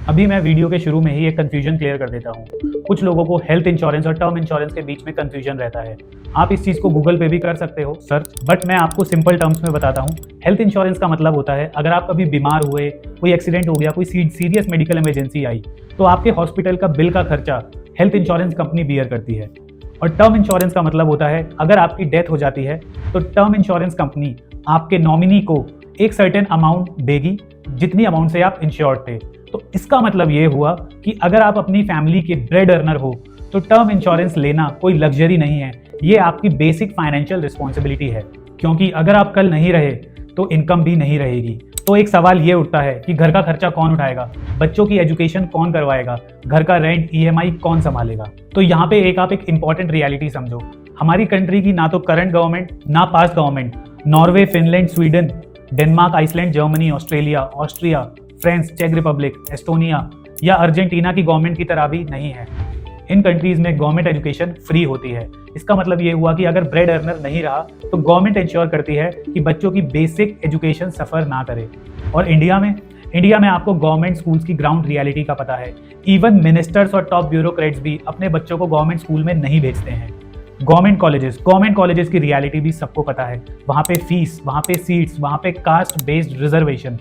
अभी मैं वीडियो के शुरू में ही एक कंफ्यूजन क्लियर कर देता हूँ। कुछ लोगों को हेल्थ इंश्योरेंस और टर्म इंश्योरेंस के बीच में कंफ्यूजन रहता है। आप इस चीज़ को गूगल पे भी कर सकते हो सर्च, बट मैं आपको सिंपल टर्म्स में बताता हूँ। हेल्थ इंश्योरेंस का मतलब होता है अगर आप कभी बीमार हुए, कोई एक्सीडेंट हो गया, कोई सीरियस मेडिकल इमरजेंसी आई, तो आपके हॉस्पिटल का बिल का खर्चा हेल्थ इंश्योरेंस कंपनी बियर करती है। और टर्म इंश्योरेंस का मतलब होता है अगर आपकी डेथ हो जाती है तो टर्म इंश्योरेंस कंपनी आपके नॉमिनी को एक सर्टेन अमाउंट देगी जितनी अमाउंट से आप इंश्योर्ड थे। तो इसका मतलब ये हुआ कि अगर आप अपनी फैमिली के ब्रेड अर्नर हो तो टर्म इंश्योरेंस लेना कोई लग्जरी नहीं है, ये आपकी बेसिक फाइनेंशियल रिस्पॉन्सिबिलिटी है। क्योंकि अगर आप कल नहीं रहे तो इनकम भी नहीं रहेगी। तो एक सवाल ये उठता है कि घर का खर्चा कौन उठाएगा, बच्चों की एजुकेशन कौन करवाएगा, घर का रेंट EMI कौन संभालेगा। तो यहाँ पे आप एक इंपॉर्टेंट रियलिटी समझो। हमारी कंट्री की ना तो करंट गवर्नमेंट ना past government Norway, Finland, Sweden, Denmark, Iceland, Germany, Australia, Austria, France, चेक रिपब्लिक, एस्टोनिया या अर्जेंटीना की गवर्नमेंट की तरह भी नहीं है। इन कंट्रीज में गवर्नमेंट एजुकेशन फ्री होती है। इसका मतलब ये हुआ कि अगर ब्रेड अर्नर नहीं रहा तो गवर्नमेंट इंश्योर करती है कि बच्चों की बेसिक एजुकेशन सफ़र ना करे। और इंडिया में आपको गवर्नमेंट स्कूल्स की ग्राउंड रियलिटी का पता है। इवन मिनिस्टर्स और टॉप ब्यूरोक्रेट्स भी अपने बच्चों को गवर्नमेंट स्कूल में नहीं भेजते हैं। गवर्नमेंट कॉलेजेस की रियलिटी भी सबको पता है। वहाँ पे फीस, वहाँ पे सीट्स, वहाँ पे कास्ट बेस्ड रिजर्वेशन,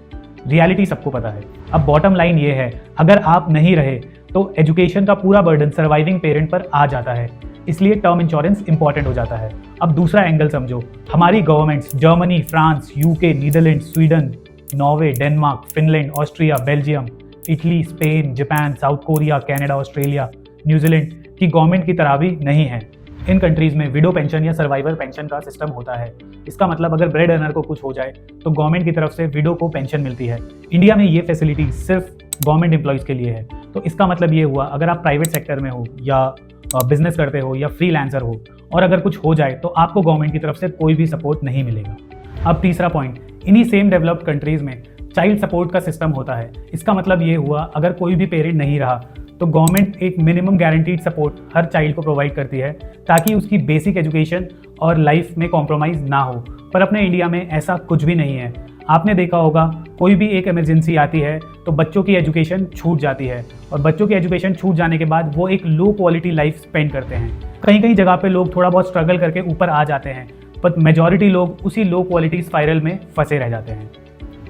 रियलिटी सबको पता है। अब बॉटम लाइन ये है, अगर आप नहीं रहे तो एजुकेशन का पूरा बर्डन सर्वाइविंग पेरेंट पर आ जाता है। इसलिए टर्म इंश्योरेंस इंपॉर्टेंट हो जाता है। अब दूसरा एंगल समझो। हमारी governments Germany, France, UK, Netherland, Sweden, Norway, Denmark, Finland, Austria, Belgium, Italy, Spain, Japan, South Korea, Canada, Australia, New Zealand की गवर्नमेंट की तरह भी नहीं है। इन कंट्रीज़ में विडो पेंशन या सर्वाइवर पेंशन का सिस्टम होता है। इसका मतलब अगर ब्रेड अर्नर को कुछ हो जाए तो गवर्नमेंट की तरफ से विडो को पेंशन मिलती है। इंडिया में ये फैसिलिटी सिर्फ गवर्नमेंट एम्प्लॉयज़ के लिए है। तो इसका मतलब ये हुआ अगर आप प्राइवेट सेक्टर में हो या बिजनेस करते हो या फ्रीलांसर हो और अगर कुछ हो जाए तो आपको गवर्नमेंट की तरफ से कोई भी सपोर्ट नहीं मिलेगा। अब तीसरा पॉइंट, इन्हीं सेम डेवलप्ड कंट्रीज़ में चाइल्ड सपोर्ट का सिस्टम होता है। इसका मतलब ये हुआ अगर कोई भी पेरेंट नहीं रहा तो गवर्नमेंट एक minimum guaranteed support her child को प्रोवाइड करती है ताकि उसकी बेसिक एजुकेशन और लाइफ में कॉम्प्रोमाइज़ ना हो। पर अपने इंडिया में ऐसा कुछ भी नहीं है। आपने देखा होगा कोई भी एक इमरजेंसी आती है तो बच्चों की एजुकेशन छूट जाती है और बच्चों की एजुकेशन छूट जाने के बाद वो एक लो क्वालिटी लाइफ स्पेंड करते हैं। कहीं जगह पे लोग थोड़ा बहुत स्ट्रगल करके ऊपर आ जाते हैं, पर मेजॉरिटी लोग उसी लो क्वालिटी स्पाइरल में फंसे रह जाते हैं।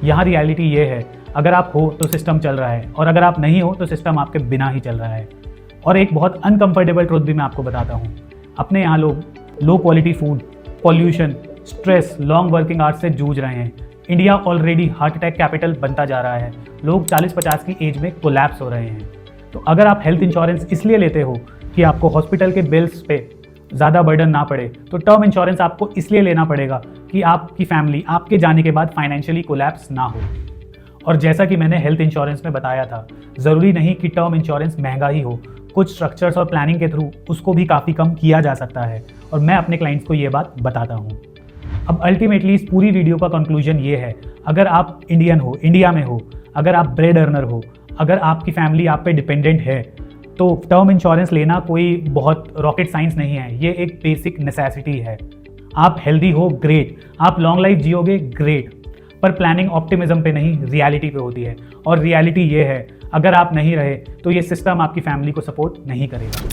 यहाँ रियलिटी ये है, अगर आप हो तो सिस्टम चल रहा है और अगर आप नहीं हो तो सिस्टम आपके बिना ही चल रहा है। और एक बहुत अनकंफर्टेबल ट्रुथ भी मैं आपको बताता हूँ। अपने यहाँ लोग low quality food, pollution, stress, long working hours से जूझ रहे हैं। India already heart attack capital बनता जा रहा है। लोग 40-50 की एज में कोलैप्स हो रहे हैं। तो अगर आप हेल्थ इंश्योरेंस इसलिए लेते हो कि आपको हॉस्पिटल के बिल्स पे ज़्यादा बर्डन ना पड़े, तो टर्म इंश्योरेंस आपको इसलिए लेना पड़ेगा कि आपकी फैमिली आपके जाने के बाद फाइनेंशियली कोलैप्स ना हो। और जैसा कि मैंने हेल्थ इंश्योरेंस में बताया था, ज़रूरी नहीं कि टर्म इंश्योरेंस महंगा ही हो। कुछ स्ट्रक्चर्स और प्लानिंग के थ्रू उसको भी काफ़ी कम किया जा सकता है और मैं अपने क्लाइंट्स को ये बात बताता हूँ। अब अल्टीमेटली इस पूरी वीडियो का कंक्लूजन ये है, अगर आप इंडियन हो, इंडिया में हो, अगर आप ब्रेड अर्नर हो, अगर आपकी फैमिली आप पे डिपेंडेंट है, तो टर्म इंश्योरेंस लेना कोई बहुत रॉकेट साइंस नहीं है। ये एक बेसिक नेसेसिटी है। आप हेल्दी हो, ग्रेट, आप लॉन्ग लाइफ जियोगे, ग्रेट, पर प्लानिंग ऑप्टिमिज्म पे नहीं, रियलिटी पे होती है। और रियलिटी ये है, अगर आप नहीं रहे तो ये सिस्टम आपकी फैमिली को सपोर्ट नहीं करेगा।